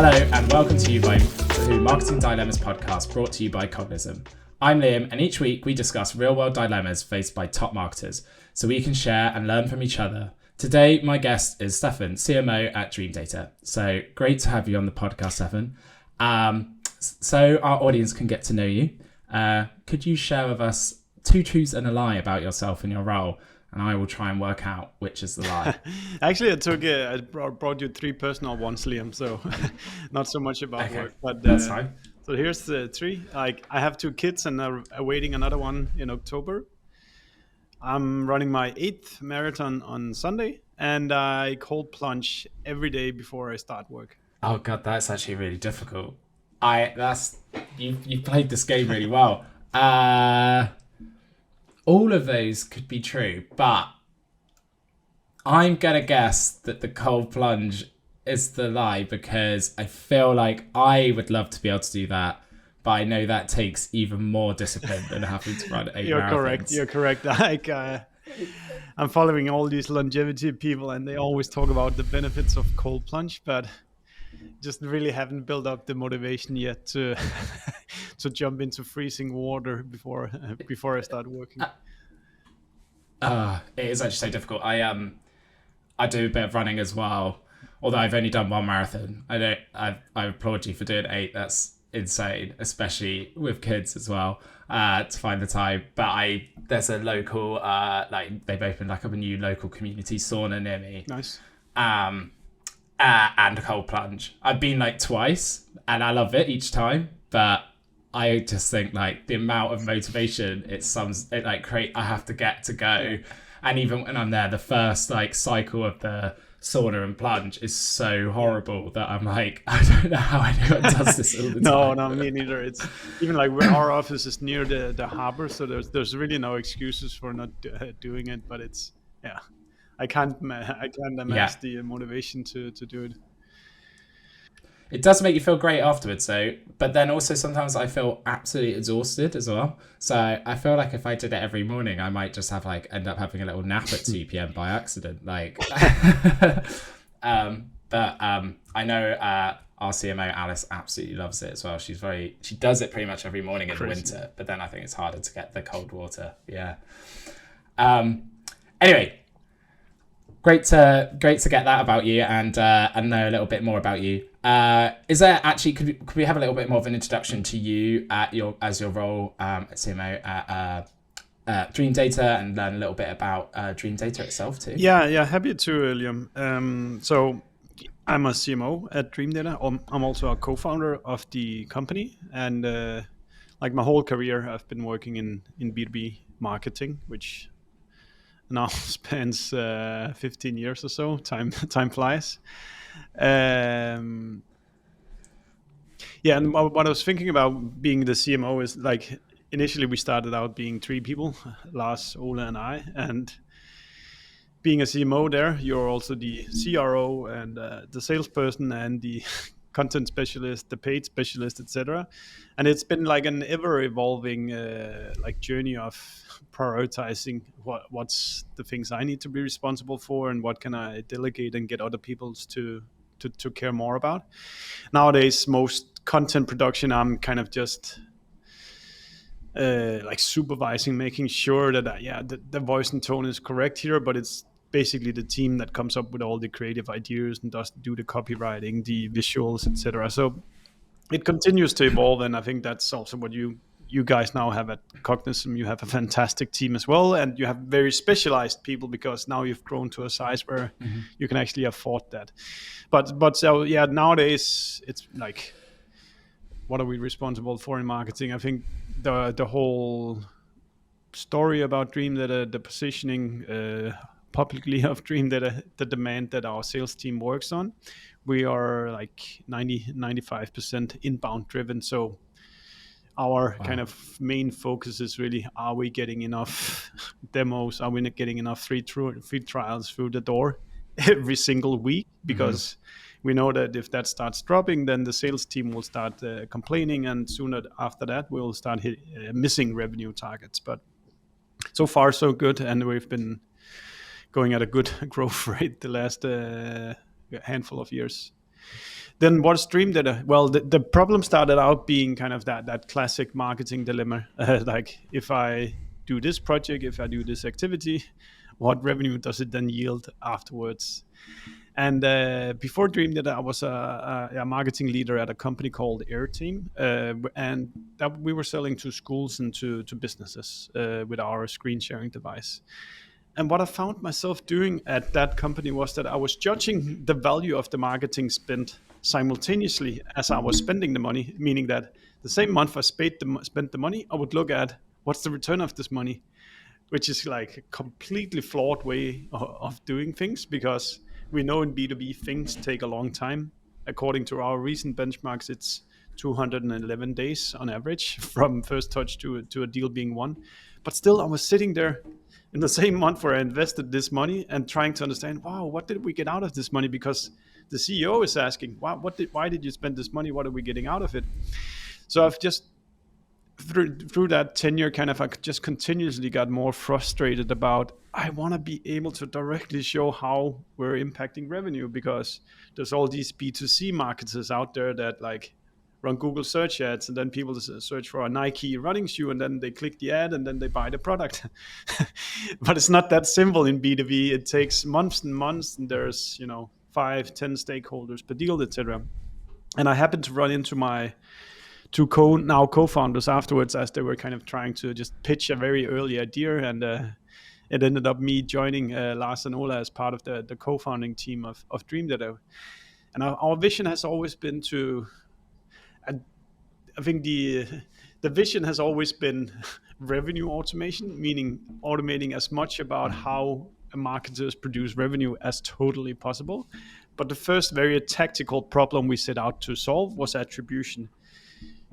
Hello and welcome to you to Marketing Dilemmas podcast brought to you by Cognism. I'm Liam and each week we discuss real-world dilemmas faced by top marketers so we can share and learn from each other. Today my guest is Steffen, CMO at Dreamdata. So great to have you on the podcast, Steffen. So our audience can get to know you. Could you share with us 2 truths and a lie about yourself and your role? And I will try and work out which is the lie. Actually, I brought you 3 personal ones, Liam, so not so much about work. But that's fine. So here's the 3. I have 2 kids and are awaiting another one in October. I'm running my 8th marathon on Sunday, and I cold plunge every day before I start work. Oh God, that's actually really difficult. You played this game really well. All of those could be true, but I'm going to guess that the cold plunge is the lie because I feel like I would love to be able to do that, but I know that takes even more discipline than having to run 8 marathons. You're correct. I'm following all these longevity people and they always talk about the benefits of cold plunge, but just really haven't built up the motivation yet to jump into freezing water before I start working. It is actually so difficult. I do a bit of running as well, although I've only done 1 marathon. I applaud you for doing 8. That's insane, especially with kids as well, to find the time. But there's a local they've opened like up a new local community sauna near me. Nice. And a cold plunge. I've been like twice and I love it each time, but I just think like the amount of motivation I have to get to go. And even when I'm there, the first like cycle of the sauna and plunge is so horrible that I'm like, I don't know how anyone does this all the time. No, me neither. It's even like our office is near the harbor, so there's really no excuses for not doing it. But it's I can't amass the motivation to do it. It does make you feel great afterwards, though. But then also sometimes I feel absolutely exhausted as well. So I feel like if I did it every morning, I might just end up having a little nap at 2 p.m. by accident. But I know our CMO Alice absolutely loves it as well. She does it pretty much every morning in the winter. But then I think it's harder to get the cold water. Yeah. Anyway. Great to get that about you and know a little bit more about you. Is there actually could we have a little bit more of an introduction to you as your role at CMO at Dreamdata and learn a little bit about Dreamdata itself too? Yeah, happy to, Liam. So I'm a CMO at Dreamdata. I'm also a co-founder of the company, and like my whole career, I've been working in B2B marketing, which now spans 15 years or so. Time flies. And what I was thinking about being the CMO is like initially we started out being 3 people, Lars, Ole, and I. And being a CMO there, you're also the CRO and the salesperson and the content specialist, the paid specialist, etc. And it's been like an ever evolving journey of prioritizing what's the things I need to be responsible for and what can I delegate and get other people to care more about. Nowadays, most content production, I'm kind of just supervising, making sure that the voice and tone is correct here, but it's basically the team that comes up with all the creative ideas and does do the copywriting, the visuals, etc. So it continues to evolve, and I think that's also what you guys now have at Cognism. You have a fantastic team as well, and you have very specialized people because now you've grown to a size where you can actually afford that. But so nowadays it's like, what are we responsible for in marketing? I think the whole story about Dreamdata, the positioning publicly of Dreamdata, the demand that our sales team works on, we are like 95% inbound driven. So our kind of main focus is really, are we getting enough demos? Are we not getting enough free trials through the door every single week? Because we know that if that starts dropping, then the sales team will start complaining, and sooner after that we'll start missing revenue targets. But so far so good, and we've been going at a good growth rate the last handful of years. then what's Dreamdata? Well, the problem started out being kind of that classic marketing dilemma. Like, if I do this project, if I do this activity, what revenue does it then yield afterwards? And before Dreamdata, I was a marketing leader at a company called Airteam, and that we were selling to schools and to businesses with our screen sharing device. And what I found myself doing at that company was that I was judging the value of the marketing spent simultaneously as I was spending the money, meaning that the same month I spent the money, I would look at what's the return of this money, which is like a completely flawed way of doing things, because we know in B2B things take a long time. According to our recent benchmarks, it's 211 days on average from first touch to a deal being won. But still, I was sitting there in the same month where I invested this money and trying to understand, wow, what did we get out of this money? Because the CEO is asking, wow, why did you spend this money? What are we getting out of it? So I've just through that tenure, kind of, I just continuously got more frustrated about, I want to be able to directly show how we're impacting revenue, because there's all these B2C marketers out there that like run Google search ads, and then people search for a Nike running shoe, and then they click the ad and then they buy the product. But it's not that simple in B2B. It takes months and months, and there's 5-10 stakeholders per deal, etc. And I happened to run into my two co-founders afterwards, as they were kind of trying to just pitch a very early idea, and it ended up me joining Lars and Ola as part of the co-founding team of Dreamdata. And our vision has always been to, I think the vision has always been revenue automation, meaning automating as much about how marketers produce revenue as totally possible. But the first very tactical problem we set out to solve was attribution.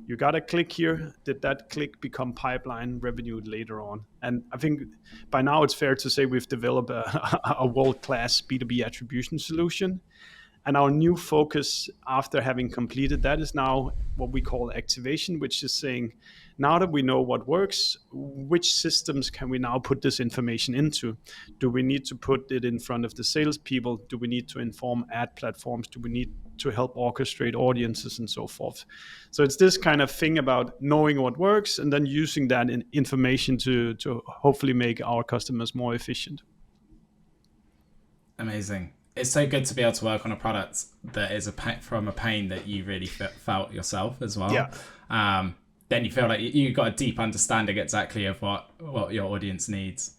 You got a click here. Did that click become pipeline revenue later on? And I think by now it's fair to say we've developed a world-class B2B attribution solution. And our new focus after having completed that is now what we call activation, which is saying, now that we know what works, which systems can we now put this information into? Do we need to put it in front of the salespeople? Do we need to inform ad platforms? Do we need to help orchestrate audiences and so forth? So it's this kind of thing about knowing what works and then using that information to hopefully make our customers more efficient. Amazing. It's so good to be able to work on a product that is from a pain that you really felt yourself as well. Yeah. Then you feel like you've got a deep understanding exactly of what your audience needs.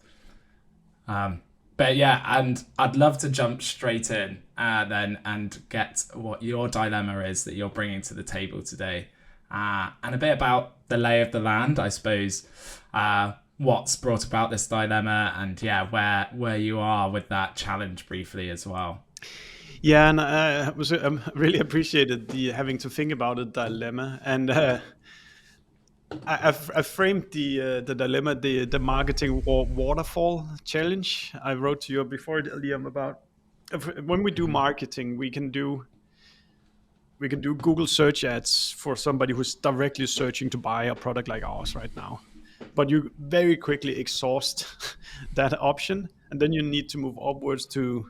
But yeah, and I'd love to jump straight in then and get what your dilemma is that you're bringing to the table today. And a bit about the lay of the land, I suppose. What's brought about this dilemma, and where you are with that challenge briefly as well. Yeah, and I really appreciated the having to think about a dilemma, and I framed the dilemma, the marketing waterfall challenge. I wrote to you before, Liam, about when we do marketing, we can do Google search ads for somebody who's directly searching to buy a product like ours right now. But you very quickly exhaust that option, and then you need to move upwards to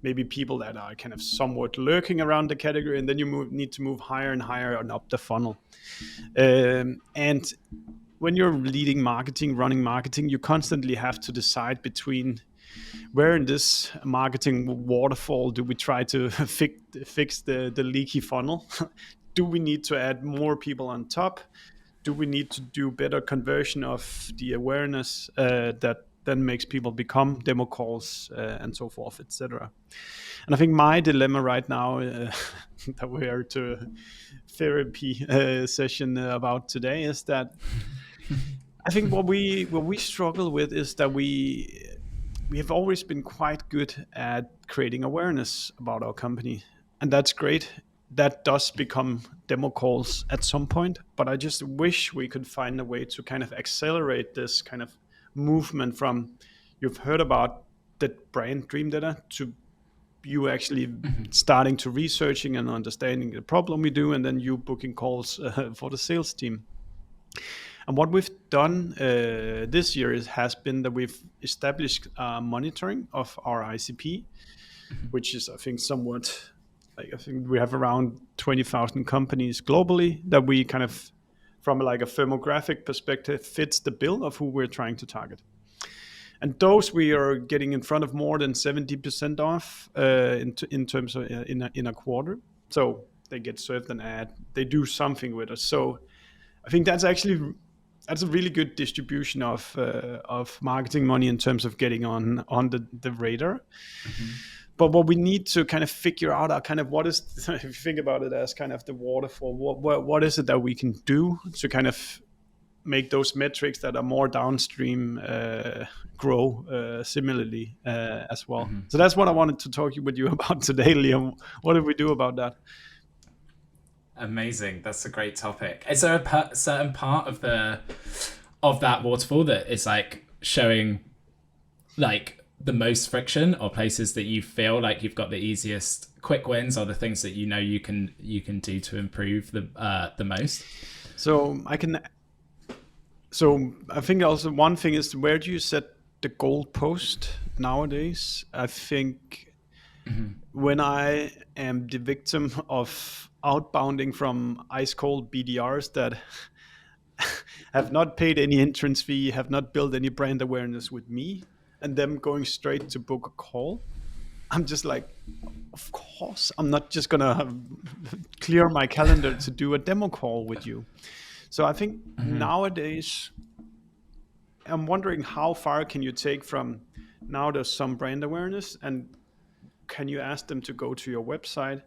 maybe people that are kind of somewhat lurking around the category, and then you need to move higher and higher and up the funnel. And when you're leading marketing, running marketing, you constantly have to decide between where in this marketing waterfall do we try to fix the leaky funnel? Do we need to add more people on top? Do we need to do better conversion of the awareness that then makes people become demo calls and so forth, etc. And I think my dilemma right now that we are to therapy session about today is that I think what we struggle with is that we have always been quite good at creating awareness about our company, and that's great. That does become demo calls at some point, but I just wish we could find a way to kind of accelerate this kind of movement from you've heard about the brand Dreamdata to you actually starting to researching and understanding the problem we do, and then you booking calls for the sales team. And what we've done this year has been that we've established monitoring of our ICP, which is, I think, somewhat like I think we have around 20,000 companies globally that we kind of, from like a firmographic perspective, fits the bill of who we're trying to target. And those we are getting in front of more than 70% off in terms of in a quarter. So they get served an ad, they do something with us. So I think that's a really good distribution of marketing money in terms of getting on the radar. But what we need to kind of figure out are kind of what is, if you think about it as kind of the waterfall, what is it that we can do to kind of make those metrics that are more downstream grow similarly as well. So that's what I wanted to talk with you about today, Liam. What did we do about that? Amazing. That's a great topic. Is there a certain part of that waterfall that is like showing like the most friction, or places that you feel like you've got the easiest quick wins, or the things that you know you can do to improve the most? So I think also one thing is, where do you set the goalpost nowadays? I think when I am the victim of outbounding from ice cold BDRs that have not paid any entrance fee, have not built any brand awareness with me, and them going straight to book a call, I'm just like, of course, I'm not just gonna clear my calendar to do a demo call with you. So I think nowadays, I'm wondering how far can you take from, now there's some brand awareness, and can you ask them to go to your website?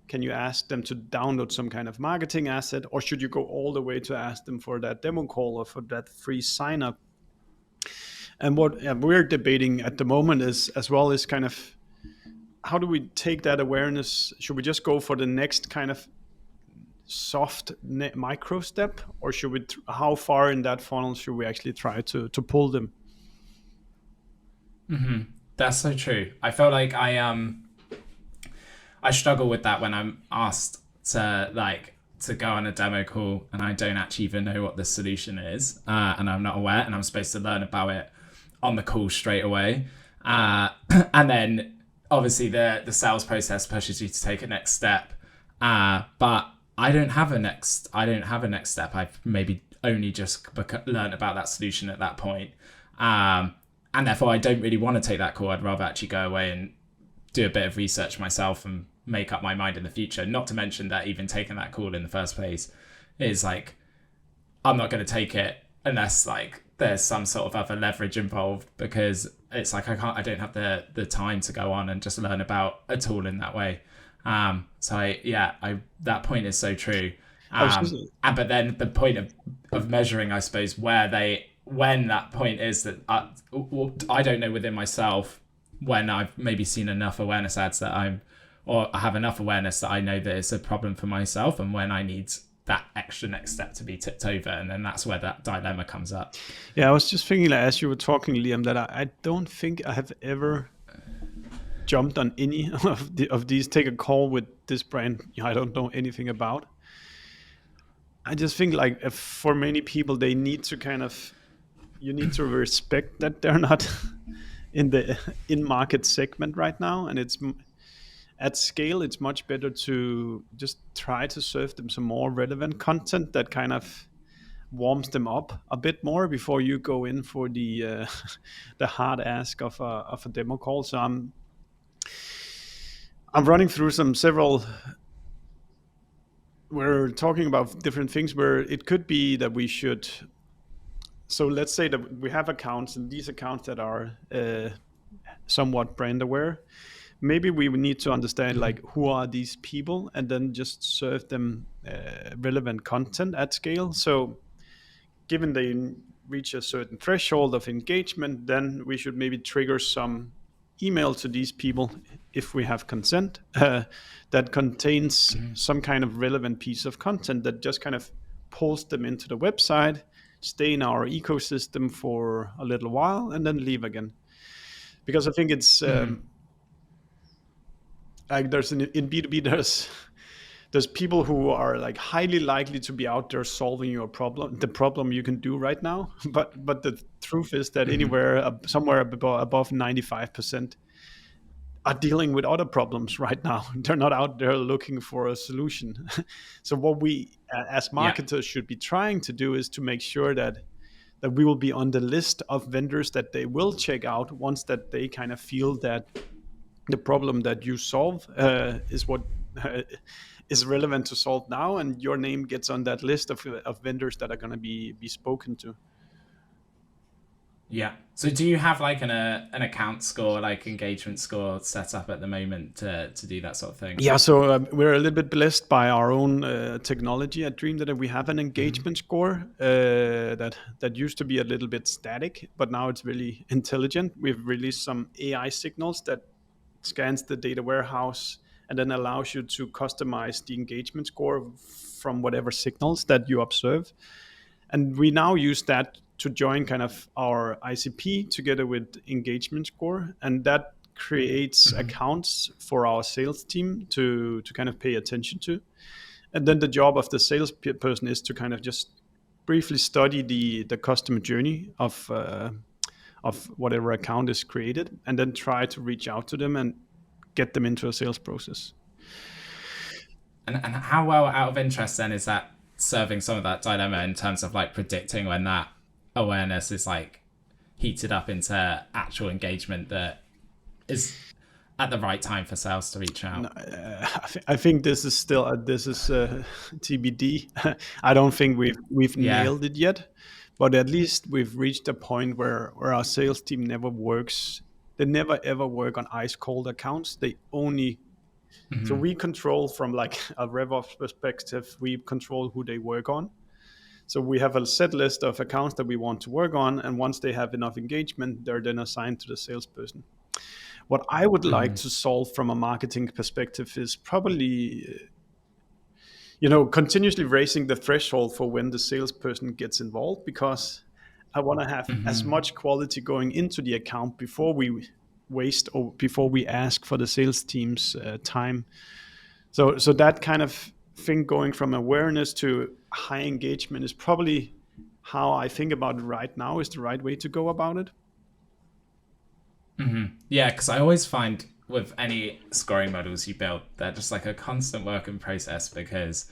Can you ask them to download some kind of marketing asset? Or should you go all the way to ask them for that demo call or for that free sign up? And what we're debating at the moment is, as well, is kind of, how do we take that awareness? Should we just go for the next kind of soft micro step, or should we how far in that funnel should we actually try to pull them? That's so true. I feel like I struggle with that when I'm asked to go on a demo call and I don't actually even know what the solution is, and I'm not aware, and I'm supposed to learn about it on the call straight away, and then obviously the sales process pushes you to take a next step, but I don't have a next step. I've maybe only just learned about that solution at that point, and therefore I don't really want to take that call. I'd rather actually go away and do a bit of research myself and make up my mind in the future. Not to mention that even taking that call in the first place is like, I'm not going to take it unless like there's some sort of other leverage involved, because it's like I don't have the time to go on and just learn about a tool in that way. So that point is so true. But then the point of measuring, I suppose, when that point is, that I don't know within myself when I've maybe seen enough awareness ads that I have enough awareness that I know that it's a problem for myself, and when I need that extra next step to be tipped over, and then that's where that dilemma comes up. Yeah, I was just thinking, like, as you were talking, Liam, that I don't think I have ever jumped on any of these. Take a call with this brand I don't know anything about. I just think, like, for many people, they need to you need to respect that they're not in the in-market segment right now, and it's at scale, it's much better to just try to serve them some more relevant content that kind of warms them up a bit more before you go in for the hard ask of a demo call. So I'm running through several. We're talking about different things where it could be that we should. So let's say that we have accounts, and these accounts that are somewhat brand aware. Maybe we would need to understand, like, who are these people, and then just serve them relevant content at scale. So given they reach a certain threshold of engagement, then we should maybe trigger some email to these people, if we have consent, that contains some kind of relevant piece of content that just kind of pulls them into the website, stay in our ecosystem for a little while, and then leave again. Because I think it's like there's in B2B, there's people who are like highly likely to be out there solving your problem, the problem you can do right now. But the truth is that somewhere above 95% are dealing with other problems right now. They're not out there looking for a solution. So what we as Yeah. marketers should be trying to do is to make sure that we will be on the list of vendors that they will check out once that they kind of feel that the problem that you solve is what is relevant to solve now, and your name gets on that list of vendors that are going to be spoken to. Yeah. So do you have like an account score, like engagement score set up at the moment to do that sort of thing? Yeah, so we're a little bit blessed by our own technology at Dreamdata. We have an engagement score that used to be a little bit static, but now it's really intelligent. We've released some AI signals that scans the data warehouse and then allows you to customize the engagement score from whatever signals that you observe. And we now use that to join kind of our ICP together with engagement score, and that creates accounts for our sales team to kind of pay attention to. And then the job of the sales person is to kind of just briefly study the customer journey of whatever account is created, and then try to reach out to them and get them into a sales process. And how well, out of interest, then, is that serving some of that dilemma in terms of like predicting when that awareness is like heated up into actual engagement that is at the right time for sales to reach out? I think this is still TBD. I don't think we've Yeah. nailed it yet, but at least we've reached a point where our sales team never works. They never ever work on ice cold accounts. They only So we control from like a RevOps perspective. We control who they work on. So we have a set list of accounts that we want to work on, and once they have enough engagement, they're then assigned to the salesperson. What I would like to solve from a marketing perspective is probably, continuously raising the threshold for when the salesperson gets involved, because I want to have as much quality going into the account before we waste or before we ask for the sales team's time. So that kind of thing, going from awareness to high engagement, is probably how I think about it right now is the right way to go about it. Yeah, because I always find with any scoring models you build, they're just like a constant work in process, because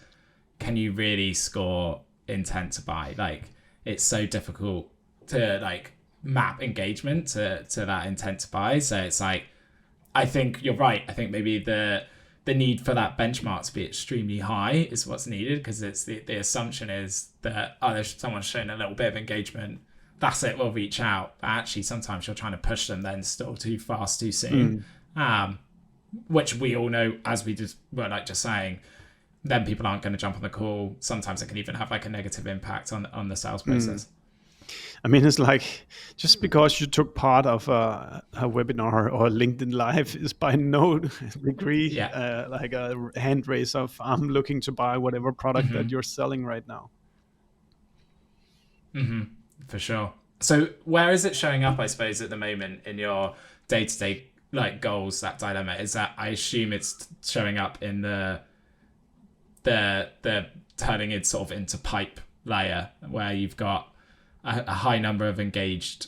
can you really score intent to buy? Like, it's so difficult to like map engagement to that intent to buy. So it's like, I think you're right. I think maybe the need for that benchmark to be extremely high is what's needed, because it's the assumption is that, oh, there's someone's shown a little bit of engagement, that's it, we'll reach out. But actually sometimes you're trying to push them then still too fast too soon. Which we all know, as we just were like just saying, then people aren't going to jump on the call. Sometimes it can even have like a negative impact on the sales process. I mean, it's like, just because you took part of a webinar or a LinkedIn Live is by no degree like a hand raise of I'm looking to buy whatever product that you're selling right now. For sure. So where is it showing up, I suppose, at the moment in your day-to-day like goals, that dilemma? Is that, I assume it's showing up in the turning it sort of into pipe layer, where you've got a high number of engaged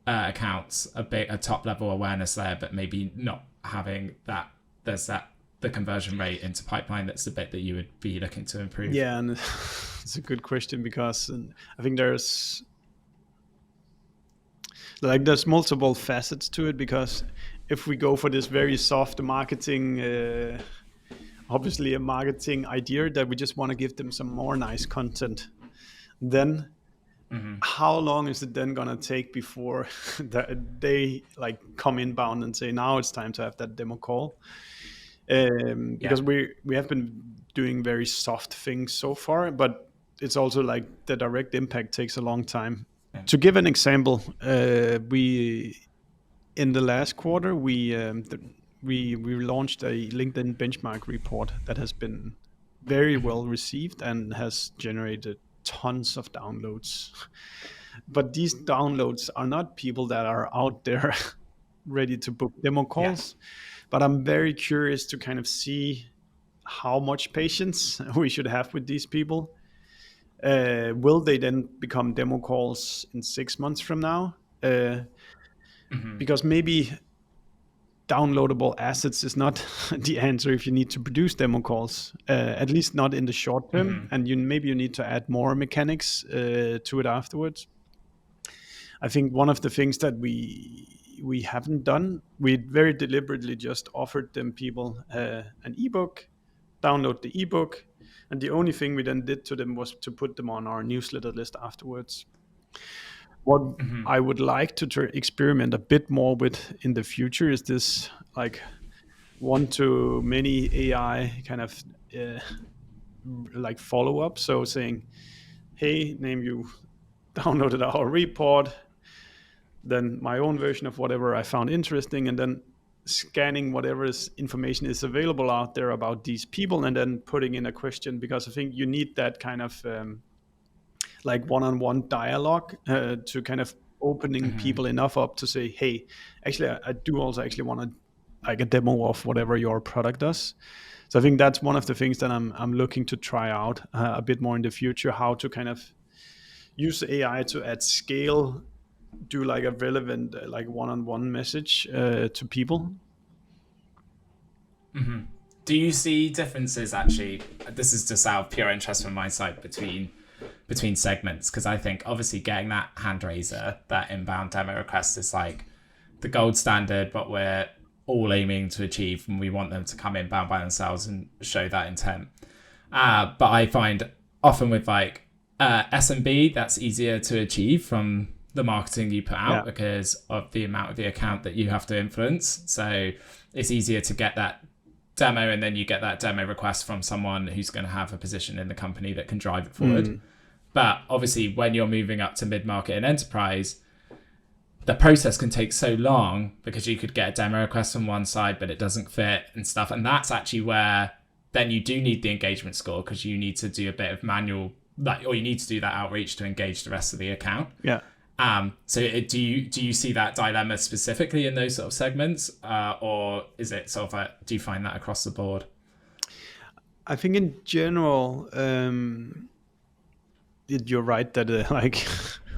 accounts, a top level awareness there, but maybe not having that. There's the conversion rate into pipeline. That's the bit that you would be looking to improve. Yeah, and it's a good question, because I think there's multiple facets to it. Because if we go for this very soft marketing, obviously a marketing idea that we just want to give them some more nice content, then how long is it then gonna take before they like come inbound and say, now it's time to have that demo call? Because we have been doing very soft things so far, but it's also like the direct impact takes a long time. To give an example, we in the last quarter we launched a LinkedIn benchmark report that has been very well received and has generated tons of downloads. But these downloads are not people that are out there ready to book demo calls. But I'm very curious to kind of see how much patience we should have with these people. Will they then become demo calls in 6 months from now? Because maybe downloadable assets is not the answer if you need to produce demo calls, at least not in the short term. And maybe you need to add more mechanics to it afterwards. I think one of the things that we haven't done, we very deliberately just offered them people an ebook, download the ebook, and the only thing we then did to them was to put them on our newsletter list afterwards. What I would like to experiment a bit more with in the future is this like one-to-many AI kind of like follow-up. So saying, hey, name you downloaded our report, then my own version of whatever I found interesting, and then scanning whatever information is available out there about these people, and then putting in a question, because I think you need that kind of like one-on-one dialogue to kind of opening people enough up to say, hey, actually I do also actually want to like a demo of whatever your product does. So I think that's one of the things that I'm looking to try out a bit more in the future, how to kind of use AI to at scale do like a relevant like one-on-one message to people. Do you see differences, actually, this is just out of pure interest from my side, between segments? Because I think obviously getting that hand raiser, that inbound demo request is like the gold standard, but we're all aiming to achieve, and we want them to come inbound by themselves and show that intent. But I find often with like SMB, that's easier to achieve from the marketing you put out because of the amount of the account that you have to influence. So it's easier to get that demo, and then you get that demo request from someone who's going to have a position in the company that can drive it forward. But obviously when you're moving up to mid-market and enterprise, the process can take so long because you could get a demo request on one side, but it doesn't fit and stuff. And that's actually where then you do need the engagement score, because you need to do a bit of manual, like, or you need to do that outreach to engage the rest of the account. So do you see that dilemma specifically in those sort of segments, or is it sort of do you find that across the board? I think in general, you're right that like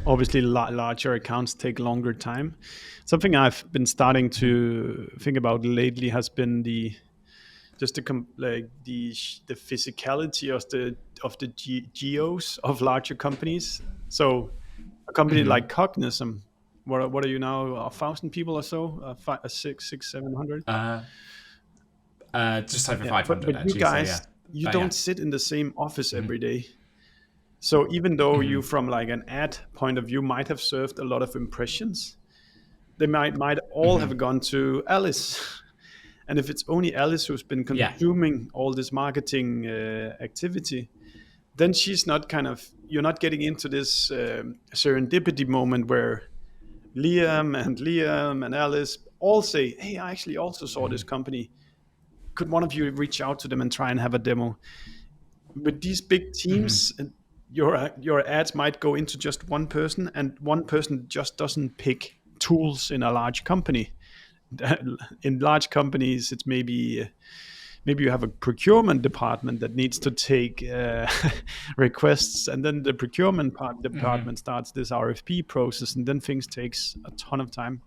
obviously larger accounts take longer time. Something I've been starting to think about lately has been the physicality of the geos of larger companies. So a company like Cognism, what are you now, 1,000 people or so, 700? Just over 500. But you guys, you don't sit in the same office every day. So even though you, from like an ad point of view, might have served a lot of impressions, they might all have gone to Alice. And if it's only Alice who's been consuming all this marketing activity, then she's not you're not getting into this serendipity moment where Liam and Alice all say, hey, I actually also saw this company. Could one of you reach out to them and try and have a demo? With these big teams, your ads might go into just one person, and one person just doesn't pick tools in a large company. In large companies, it's maybe you have a procurement department that needs to take requests, and then the procurement department starts this RFP process, and then things takes a ton of time.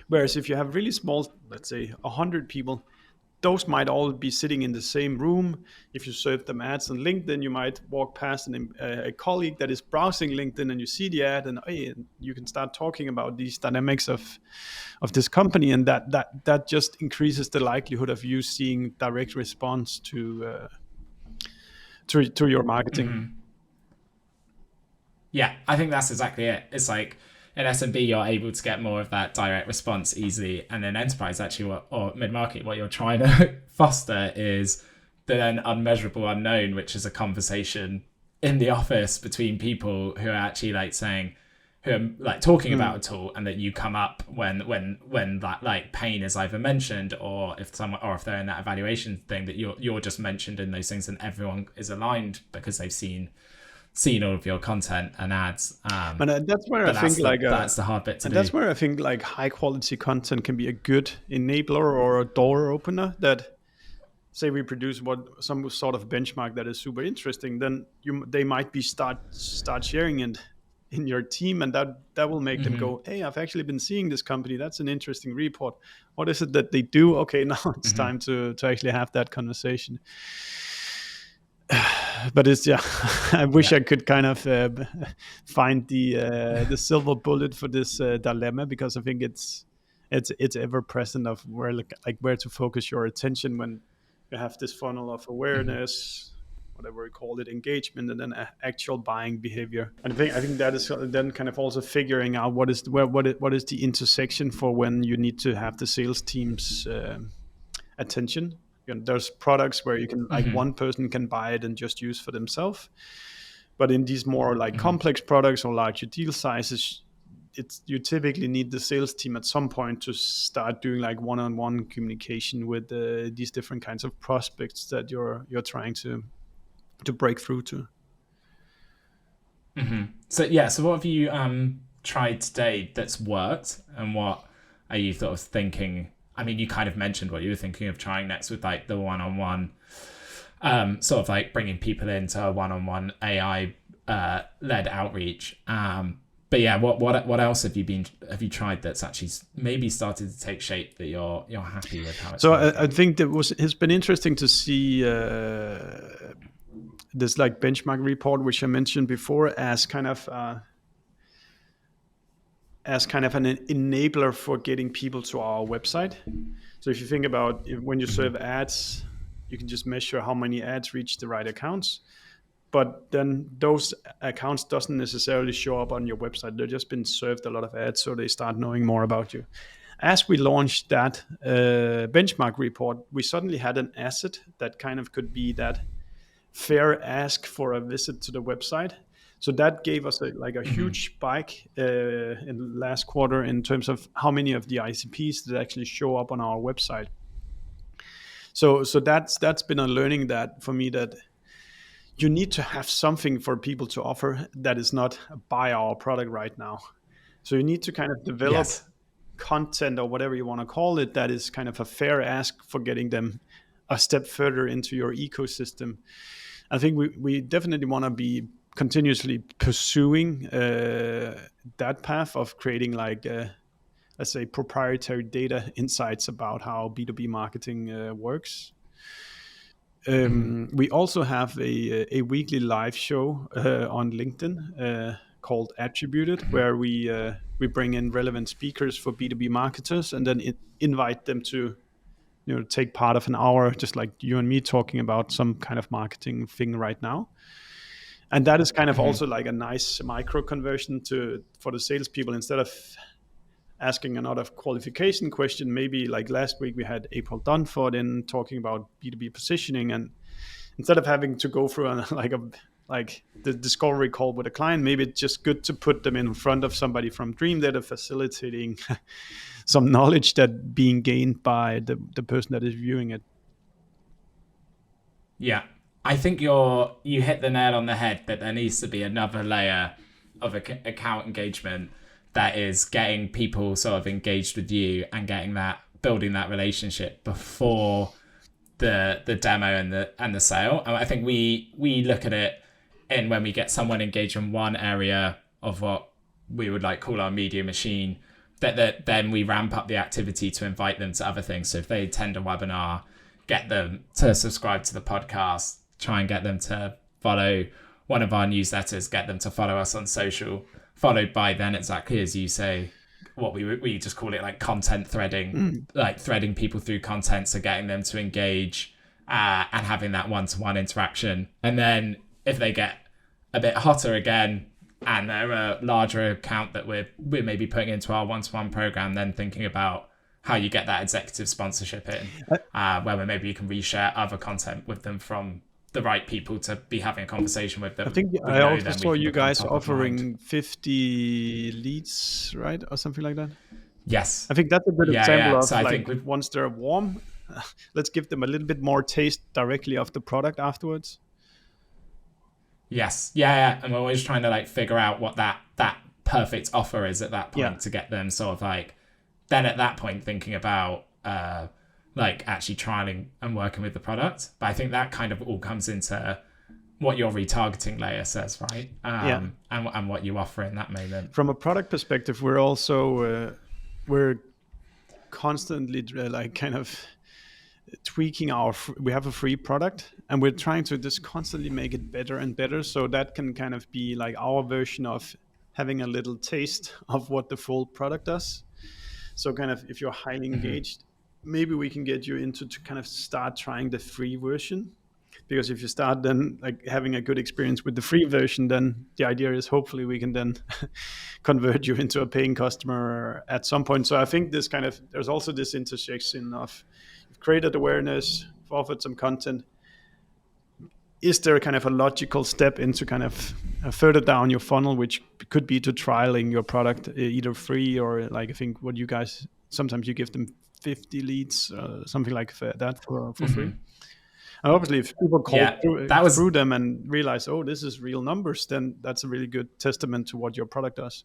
Whereas if you have really small, let's say 100 people, those might all be sitting in the same room. If you serve them ads on LinkedIn, you might walk past a colleague that is browsing LinkedIn, and you see the ad, and you can start talking about these dynamics of this company, and that just increases the likelihood of you seeing direct response to your marketing. Yeah, I think that's exactly it. It's like in SMB, you're able to get more of that direct response easily. And in enterprise, actually, or mid-market, what you're trying to foster is the then unmeasurable unknown, which is a conversation in the office between people who are actually like saying, who are like talking about a tool, and that you come up when that like pain is either mentioned, or if they're in that evaluation thing, that you're just mentioned in those things, and everyone is aligned because they've seen all of your content and ads. And that's where I think that's the hard bit to do. And that's where I think like high quality content can be a good enabler or a door opener. That say we produce some sort of benchmark that is super interesting, then they might be start sharing it in your team, and that will make them go, hey, I've actually been seeing this company. That's an interesting report. What is it that they do? Okay, now it's time to actually have that conversation. But it's I wish I could kind of find the silver bullet for this dilemma, because I think it's ever present of where where to focus your attention when you have this funnel of awareness, whatever we call it, engagement, and then actual buying behavior. And I think that is then kind of also figuring out what is the intersection for when you need to have the sales team's attention. There's products where you can like one person can buy it and just use for themselves, but in these more like complex products or larger deal sizes, you typically need the sales team at some point to start doing like one-on-one communication with these different kinds of prospects that you're trying to break through to. So what have you tried today that's worked, and what are you sort of thinking? I mean, you kind of mentioned what you were thinking of trying next with like the one-on-one, sort of like bringing people into a one-on-one AI led outreach. But yeah, what else have you tried that's actually maybe started to take shape that you're happy with how it's working? I think it's been interesting to see this like benchmark report, which I mentioned before, as kind of an enabler for getting people to our website. So if you think about when you serve ads, you can just measure how many ads reach the right accounts, but then those accounts doesn't necessarily show up on your website. They've just been served a lot of ads, so they start knowing more about you. As we launched that benchmark report, we suddenly had an asset that kind of could be that fair ask for a visit to the website. So that gave us a huge spike in last quarter in terms of how many of the ICPs that actually show up on our website. So that's been a learning that for me, that you need to have something for people to offer that is not buy our product right now. So you need to kind of develop content or whatever you want to call it that is kind of a fair ask for getting them a step further into your ecosystem. I think we definitely want to be continuously pursuing that path of creating like let's say proprietary data insights about how B2B marketing works. We also have a weekly live show on LinkedIn called Attributed, where we bring in relevant speakers for B2B marketers and then invite them to take part of an hour, just like you and me talking about some kind of marketing thing right now. And that is kind of also like a nice micro conversion for the salespeople. Instead of asking another qualification question, maybe like last week we had April Dunford in talking about B2B positioning, and instead of having to go through like the discovery call with a client, maybe it's just good to put them in front of somebody from Dreamdata facilitating some knowledge that being gained by the person that is viewing it. Yeah. I think you hit the nail on the head that there needs to be another layer of account engagement that is getting people sort of engaged with you and building that relationship before the demo and the sale. And I think we look at it in when we get someone engaged in one area of what we would like call our media machine, that then we ramp up the activity to invite them to other things. So if they attend a webinar, get them to subscribe to the podcast, try and get them to follow one of our newsletters, get them to follow us on social, followed by then exactly as you say, what we just call it like content threading, like threading people through content, so getting them to engage and having that one-to-one interaction. And then if they get a bit hotter again and they're a larger account that we're maybe putting into our one-to-one program, then thinking about how you get that executive sponsorship in, where maybe you can reshare other content with them from the right people to be having a conversation with them. I think I also saw you guys offering 50 leads, right? Or something like that. Yes. I think that's a good example of so like once they're warm, let's give them a little bit more taste directly of the product afterwards. Yes. Yeah. And we're always trying to like figure out what that perfect offer is at that point to get them sort of like, then at that point thinking about like actually trialing and working with the product. But I think that kind of all comes into what your retargeting layer says, right? Yeah. And what you offer in that moment. From a product perspective, we're also we're constantly like kind of tweaking we have a free product, and we're trying to just constantly make it better and better, so that can kind of be like our version of having a little taste of what the full product does. So kind of if you're highly engaged, maybe we can get you into to kind of start trying the free version, because if you start then like having a good experience with the free version, then the idea is hopefully we can then convert you into a paying customer at some point. So I think this kind of, there's also this intersection of, you've created awareness, you've offered some content, is there kind of a logical step into kind of further down your funnel, which could be to trialing your product either free or like, I think what you guys, sometimes you give them 50 leads, something like that for free. And obviously if people call through them and realize, oh, this is real numbers, then that's a really good testament to what your product does.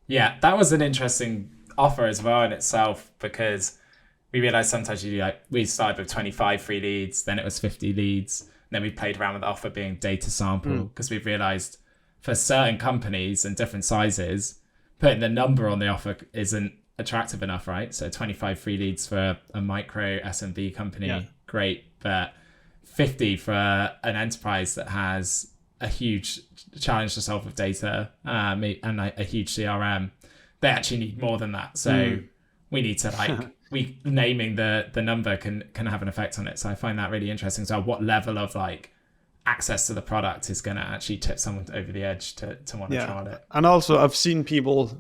Yeah, that was an interesting offer as well in itself, because we realized sometimes you do like, we started with 25 free leads, then it was 50 leads. Then we played around with the offer being data sample, because we've realized for certain companies and different sizes, putting the number on the offer isn't attractive enough, right? So 25 free leads for a micro SMB company, great, but 50 for an enterprise that has a huge challenge to solve with data and a huge CRM, they actually need more than that. So we need to like, naming the number can have an effect on it. So I find that really interesting. So what level of like access to the product is going to actually tip someone over the edge to want to try it. And also I've seen people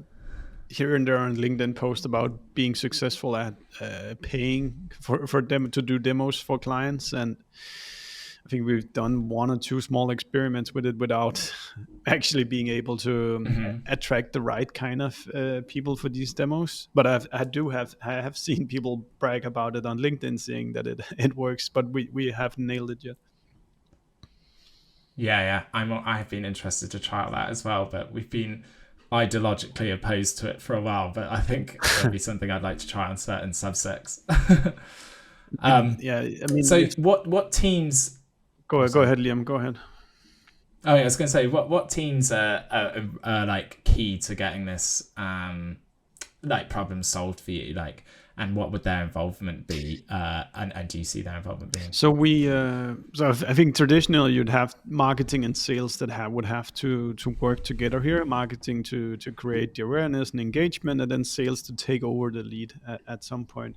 here and there on LinkedIn post about being successful at paying for them to do demos for clients, and I think we've done 1 or 2 small experiments with it without actually being able to attract the right kind of people for these demos. But I have seen people brag about it on LinkedIn, saying that it works, but we haven't nailed it yet. Yeah, I have been interested to trial that as well, but we've been ideologically opposed to it for a while. But I think it'll be something I'd like to try on certain subsects. I mean, so what teams? Go ahead, Liam. Go ahead. Oh, yeah, I was going to say, what teams are like key to getting this like problem solved for you, like, and what would their involvement be, and do you see their involvement being? So I think traditionally you'd have marketing and sales that would have to work together here. Marketing to create the awareness and engagement, and then sales to take over the lead at some point.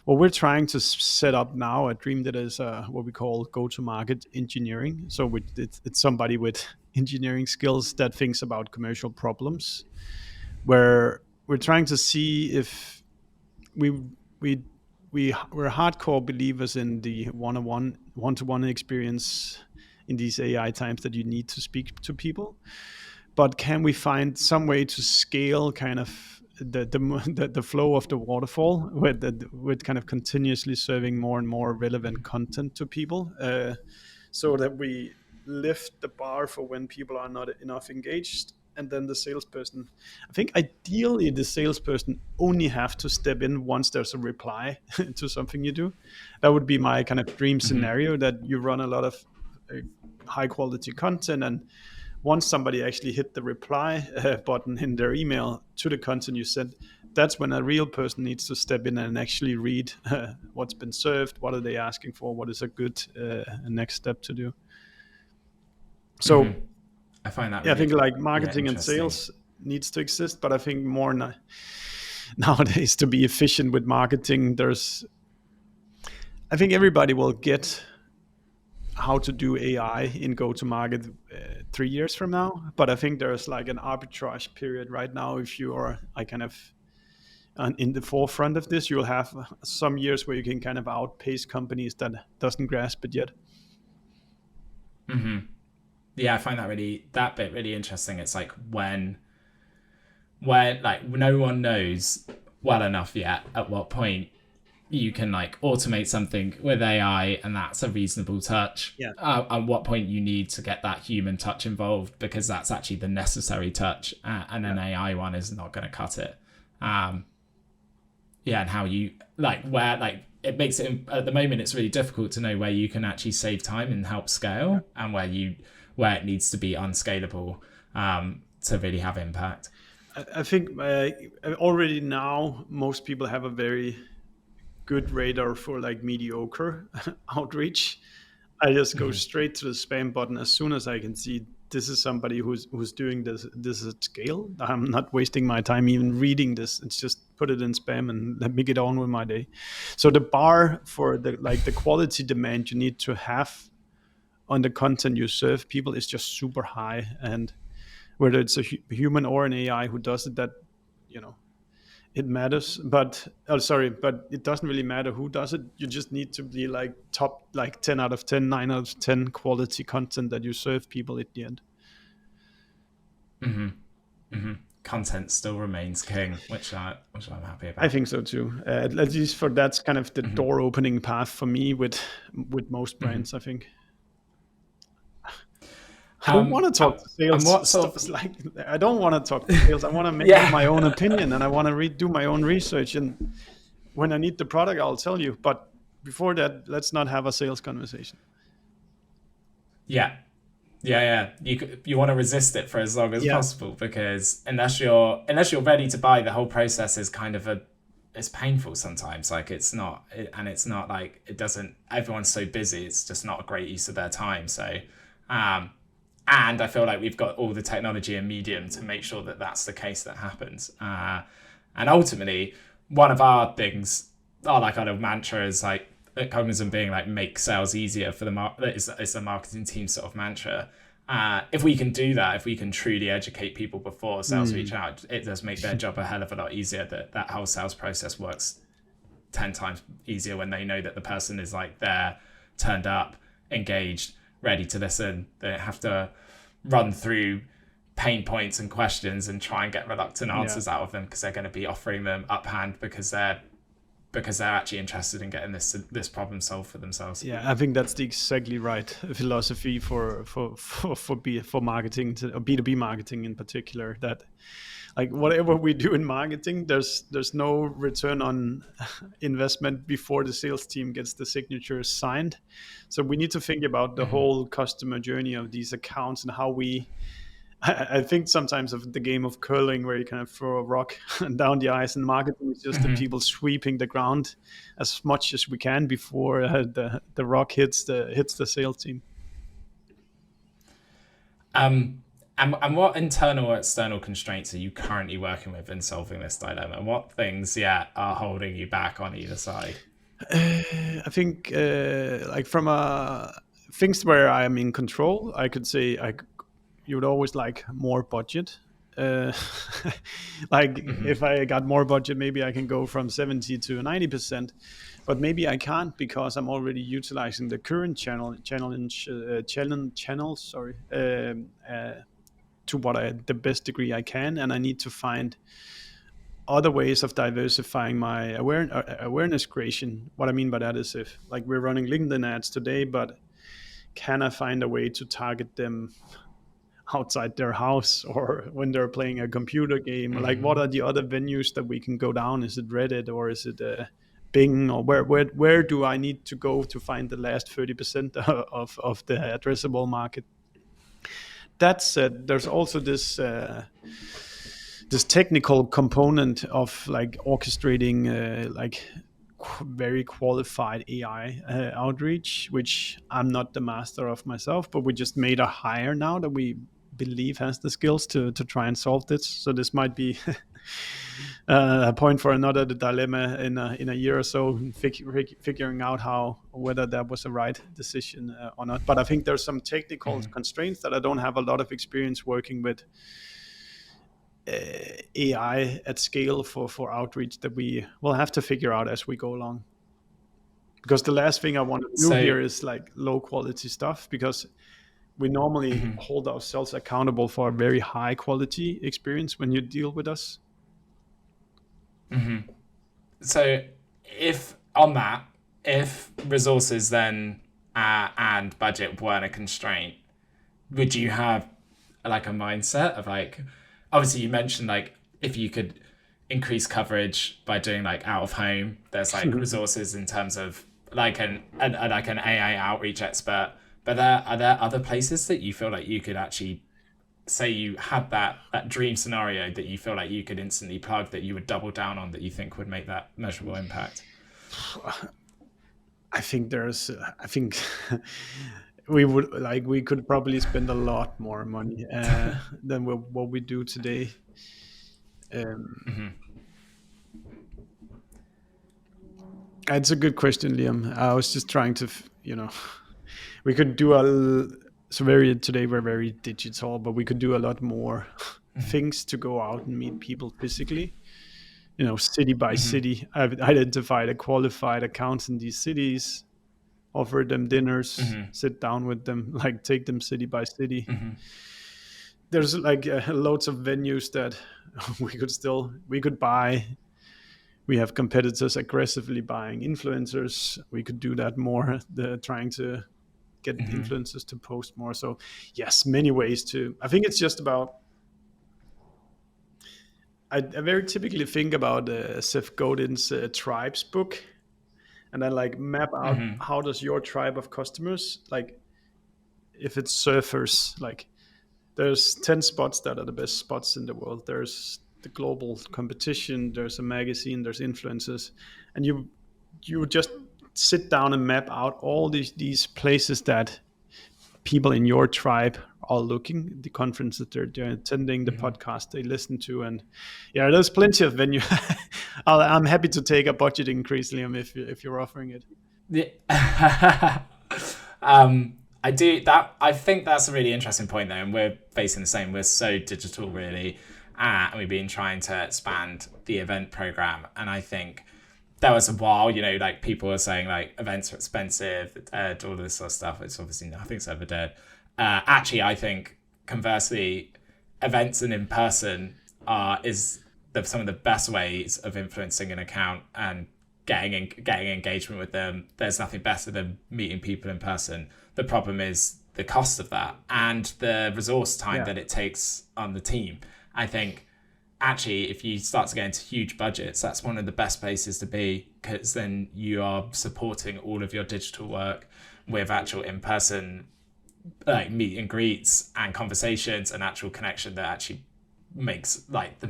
What we're trying to set up now at Dreamdata is what we call go-to-market engineering. So it's somebody with engineering skills that thinks about commercial problems, where we're trying to see if we're hardcore believers in the one-to-one experience in these AI times, that you need to speak to people. But can we find some way to scale kind of the flow of the waterfall with kind of continuously serving more and more relevant content to people, so that we lift the bar for when people are not enough engaged. And then the salesperson, I think ideally the salesperson only have to step in once there's a reply to something you do. That would be my kind of dream scenario, that you run a lot of high quality content, and once somebody actually hit the reply button in their email to the content you sent, that's when a real person needs to step in and actually read what's been served, what are they asking for, what is a good next step to do. So I find that I think like marketing and sales needs to exist, but I think more nowadays, to be efficient with marketing, I think everybody will get how to do AI in go-to-market 3 years from now. But I think there's like an arbitrage period right now. If you are kind of in the forefront of this, you'll have some years where you can kind of outpace companies that doesn't grasp it yet. Yeah, I find that bit really interesting. It's like when like no one knows well enough yet at what point you can like automate something with AI and that's a reasonable touch. At what point you need to get that human touch involved, because that's actually the necessary touch, and an AI one is not going to cut it. And how you like, where like it makes it, at the moment, it's really difficult to know where you can actually save time and help scale, and where it needs to be unscalable to really have impact. I think already now most people have a very good radar for like mediocre outreach. I just go straight to the spam button as soon as I can see this is somebody who's doing this at scale. I'm not wasting my time even reading this. It's just put it in spam and let me get on with my day. So the bar for the quality demand you need to have on the content you serve people is just super high. And whether it's a human or an AI who does it, that you know it matters. But but it doesn't really matter who does it. You just need to be like top, like 10 out of 10, 9 out of 10 quality content that you serve people at the end. Content still remains king, which I'm happy about. I think so too. At least for that's kind of the door opening path for me with most brands. I think. I don't want to talk to sales. And what sort of, like I don't want to talk to sales. I want to make up my own opinion, and I want to do my own research. And when I need the product, I'll tell you. But before that, let's not have a sales conversation. Yeah. You want to resist it for as long as possible, because unless you're ready to buy, the whole process is kind of it's painful sometimes. Like it's not like it doesn't. Everyone's so busy. It's just not a great use of their time. So, and I feel like we've got all the technology and medium to make sure that that's the case that happens. And ultimately, one of our things, our kind of mantra is like, Cognism being like make sales easier for it's a marketing team sort of mantra. If we can do that, if we can truly educate people before sales reach out, it does make their job a hell of a lot easier. That whole sales process works 10 times easier when they know that the person is like there, turned up, engaged, ready to listen. They don't have to run through pain points and questions and try and get reluctant answers out of them, because they're going to be offering them uphand because they're actually interested in getting this problem solved for themselves. Yeah, I think that's the exactly right philosophy for marketing, or B2B marketing in particular. That like whatever we do in marketing, there's no return on investment before the sales team gets the signatures signed. So we need to think about the whole customer journey of these accounts and how we. I think sometimes of the game of curling where you kind of throw a rock down the ice, and marketing is just the people sweeping the ground as much as we can before the rock hits the sales team. And what internal or external constraints are you currently working with in solving this dilemma? What things are holding you back on either side? I think like from things where I'm in control, I could say you would always like more budget. If I got more budget, maybe I can go from 70 to 90%, but maybe I can't because I'm already utilizing the current channels, to the best degree I can, and I need to find other ways of diversifying my awareness creation. What I mean by that is, if like we're running LinkedIn ads today, but can I find a way to target them outside their house or when they're playing a computer game? Like what are the other venues that we can go down? Is it Reddit or is it Bing, or where do I need to go to find the last 30% of the addressable market? That said, there's also this technical component of like orchestrating like very qualified AI outreach, which I'm not the master of myself, but we just made a hire now that we believe has the skills to try and solve this. So this might be a point for another dilemma in a year or so, figuring out whether that was the right decision or not. But I think there's some technical constraints that I don't have a lot of experience working with AI at scale for outreach that we will have to figure out as we go along. Because the last thing I want to do here is like low quality stuff, because we normally hold ourselves accountable for a very high quality experience when you deal with us. So if resources then and budget weren't a constraint, would you have like a mindset of like, obviously you mentioned like if you could increase coverage by doing like out of home. There's like resources in terms of like like an AI outreach expert. But are there other places that you feel like you could actually say you had that dream scenario that you feel like you could instantly plug, that you would double down on, that you think would make that measurable impact? I think we could probably spend a lot more money than what we do today. It's a good question, Liam. I was just trying to, we could do today we're very digital, but we could do a lot more things to go out and meet people physically. City by city. I've identified a qualified accounts in these cities, offer them dinners, sit down with them, like take them city by city. There's like loads of venues that we could buy. We have competitors aggressively buying influencers. We could do that more, trying to get influencers to post more. So yes, many ways to, I think it's just about, I very typically think about Seth Godin's tribes book, and then like map out how does your tribe of customers, like if it's surfers, like there's 10 spots that are the best spots in the world. There's the global competition, there's a magazine, there's influencers, and you just sit down and map out all these places that people in your tribe are looking, the conferences they're attending, the podcast they listen to, and yeah, there's plenty of venue. I'm happy to take a budget increase, Liam, if you're offering it. Yeah. I do that. I think that's a really interesting point, though, and we're facing the same. We're so digital, really, and we've been trying to expand the event program. And I think there was a while, like people were saying like events are expensive, all this sort of stuff. It's obviously nothing's ever dead. Actually, I think conversely, events and in person is some of the best ways of influencing an account and getting engagement with them. There's nothing better than meeting people in person. The problem is the cost of that and the resource time that it takes on the team. I think actually, if you start to get into huge budgets, that's one of the best places to be, because then you are supporting all of your digital work with actual in-person like meet and greets and conversations and actual connection that actually makes like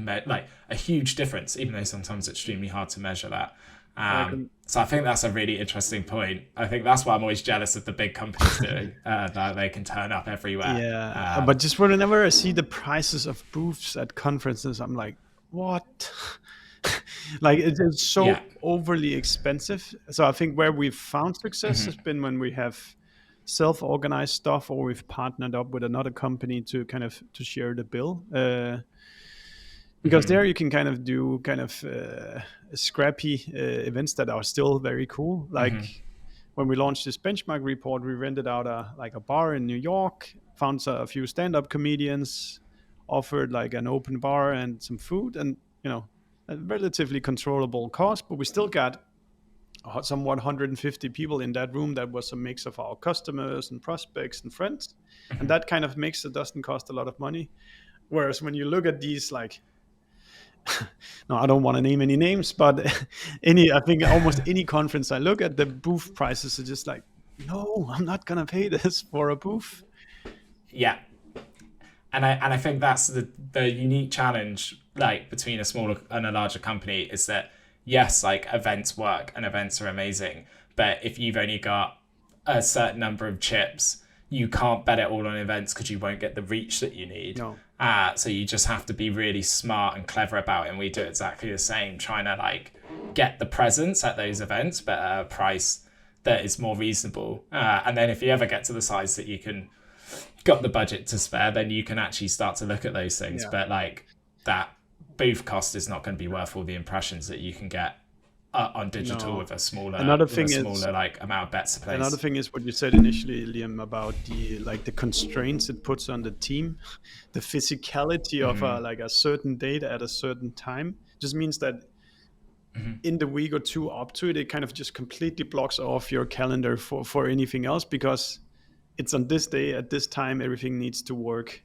a huge difference, even though sometimes it's extremely hard to measure that. So I think that's a really interesting point. I think that's why I'm always jealous of the big companies doing that they can turn up everywhere. Yeah, but just whenever I see the prices of booths at conferences, I'm like, what? Like it's so overly expensive. So I think where we've found success has been when we have self-organized stuff, or we've partnered up with another company to share the bill. Because there you can kind of do scrappy events that are still very cool. Like when we launched this benchmark report, we rented out a bar in New York, found a few stand-up comedians, offered like an open bar and some food, and a relatively controllable cost, but we still got somewhat 150 people in that room. That was a mix of our customers and prospects and friends, and that kind of mix that doesn't cost a lot of money. Whereas when you look at these like no, I don't want to name any names, but I think almost any conference I look at, the booth prices are just like, no, I'm not gonna pay this for a booth. Yeah, and I think that's the unique challenge, like between a smaller and a larger company, is that yes, like events work and events are amazing, but if you've only got a certain number of chips, you can't bet it all on events because you won't get the reach that you need. No. So you just have to be really smart and clever about it. And we do exactly the same, trying to like get the presence at those events, but at a price that is more reasonable. And then if you ever get to the size that you can got the budget to spare, then you can actually start to look at those things. Yeah. But like that booth cost is not going to be worth all the impressions that you can get on digital with a smaller like amount of bets to place. Another thing is what you said initially, Liam, about the constraints it puts on the team. The physicality of a certain date at a certain time just means that in the week or two up to it, it kind of just completely blocks off your calendar for anything else, because it's on this day at this time everything needs to work.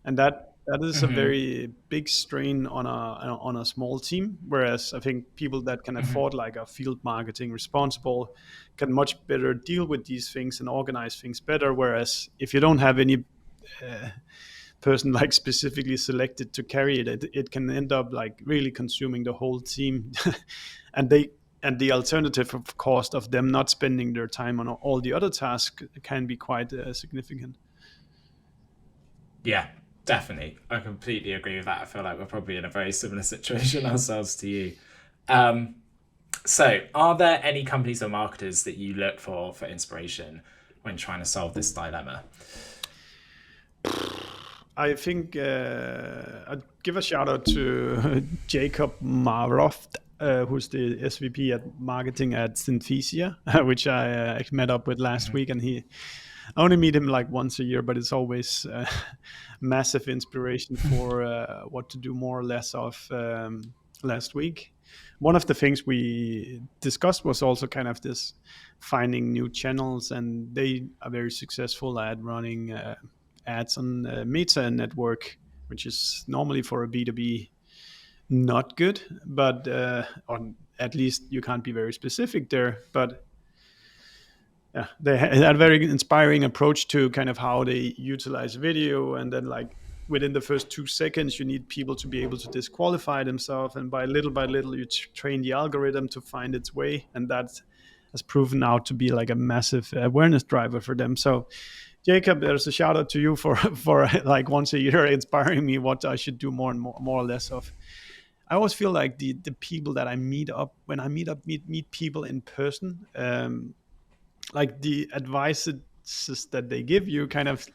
And that that is a very big strain on a small team. Whereas I think people that can afford like a field marketing responsible can much better deal with these things and organize things better. Whereas if you don't have any person like specifically selected to carry it can end up like really consuming the whole team. and they and the alternative of cost of them not spending their time on all the other tasks can be quite significant. Yeah, definitely. I completely agree with that. I feel like we're probably in a very similar situation ourselves to you. Um, so, are there any companies or marketers that you look for inspiration when trying to solve this dilemma? I think I'd give a shout out to Jacob Maroft, who's the SVP at marketing at Synthesia, which I met up with last week. And I only meet him like once a year, but it's always massive inspiration for what to do more or less of. Last week, one of the things we discussed was also kind of this finding new channels, and they are very successful at running ads on Meta network, which is normally for a B2B not good, but or at least you can't be very specific there. But yeah, they had a very inspiring approach to kind of how they utilize video, and then like within the first 2 seconds you need people to be able to disqualify themselves, and by little you train the algorithm to find its way, and that has proven out to be like a massive awareness driver for them. So Jacob, there's a shout out to you for for like once a year inspiring me what I should do more and more or less of. I always feel like the people that I meet up when I meet people in person, like the advices that they give you kind of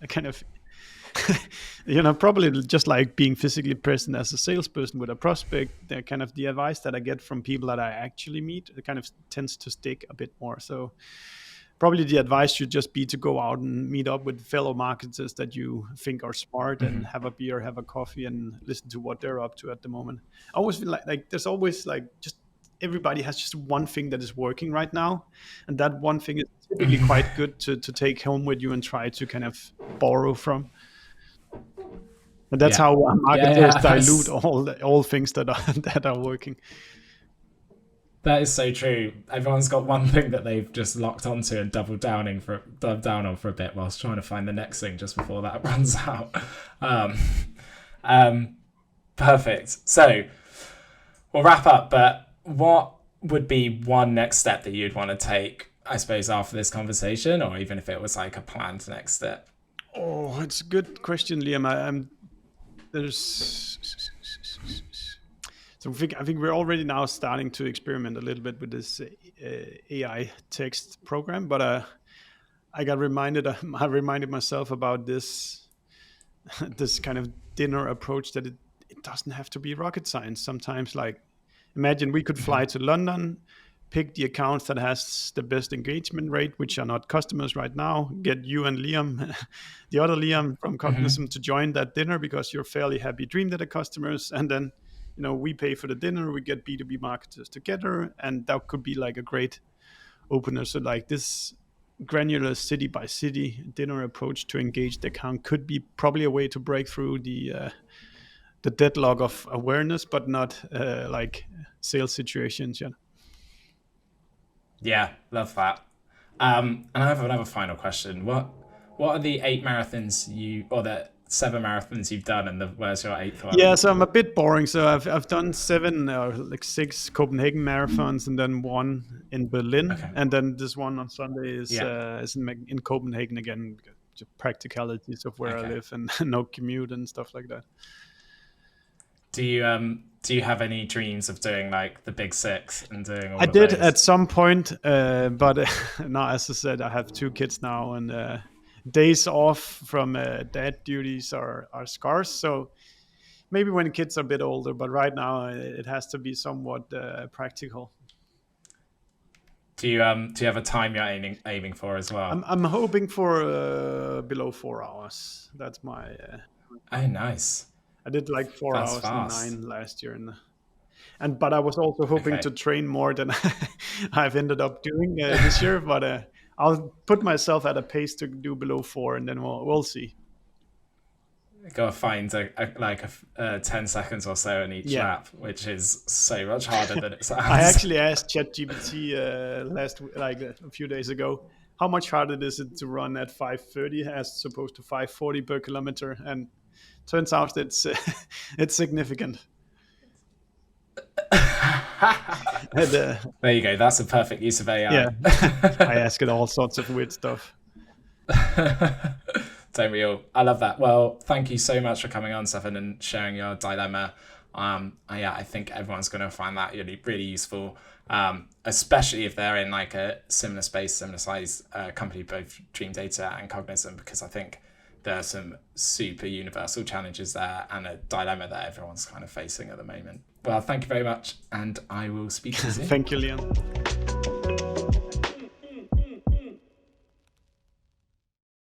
probably just like being physically present as a salesperson with a prospect, they're kind of the advice that I get from people that I actually meet, it kind of tends to stick a bit more. So probably the advice should just be to go out and meet up with fellow marketers that you think are smart, and have a beer, have a coffee, and listen to what they're up to at the moment. I always feel like there's always like just everybody has just one thing that is working right now, and that one thing is typically quite good to take home with you and try to kind of borrow from. And that's Yeah. how marketers Yeah, dilute all things that are that are working. that is so true. Everyone's got one thing that they've just locked onto and doubled down on for a bit whilst trying to find the next thing just before that runs out. Um, Perfect. So we'll wrap up, but what would be one next step that you'd want to take, I suppose, after this conversation, or even if it was like a planned next step? Oh, it's a good question, Liam. I'm there's so I think we're already now starting to experiment a little bit with this AI text program, but I got reminded. I reminded myself about this this kind of dinner approach that it doesn't have to be rocket science. Sometimes, like imagine we could fly to London, pick the accounts that has the best engagement rate, which are not customers right now, get you and Liam, the other Liam from Cognism, to join that dinner because you're fairly happy Dreamdata customers. And then, we pay for the dinner, we get B2B marketers together, and that could be like a great opener. So like this granular city by city dinner approach to engage the account could be probably a way to break through the deadlock of awareness, but not like sales situations. Yeah. Yeah, love that. And I have another final question. What are the 8 marathons or the 7 marathons you've done, and where's your 8th one? Yeah, so I'm a bit boring. So I've done 7 or like 6 Copenhagen marathons, and then one in Berlin, Okay. and then this one on Sunday is Yeah. in Copenhagen again. Practicalities of where I live and no commute and stuff like that. Do you have any dreams of doing like the big 6 and doing all I of did those? at some point, but now, as I said, I have 2 kids now, and days off from dad duties are scarce. So maybe when kids are a bit older, but right now it has to be somewhat practical. Do you have a time you're aiming for as well? I'm hoping for below 4 hours. That's my. Oh, nice. I did like 4 That's hours fast. and 9 last year, and but I was also hoping Okay. to train more than I've ended up doing this year. But I'll put myself at a pace to do below 4, and then we'll see. Gotta find a 10 seconds or so in each lap, which is so much harder than it sounds. I actually asked ChatGPT a few days ago, how much harder is it to run at 5:30 as opposed to 5:40 per kilometer? And turns out it's significant. And, there you go. That's a perfect use of AI. Yeah, I ask it all sorts of weird stuff. Don't we all? I love that. Well, thank you so much for coming on, Steffen, and sharing your dilemma. I think everyone's going to find that really, really useful, especially if they're in like a similar space, similar size company, both Dreamdata and Cognism, because I think there are some super universal challenges there and a dilemma that everyone's kind of facing at the moment. Well, thank you very much, and I will speak to you soon. Thank you, Leon.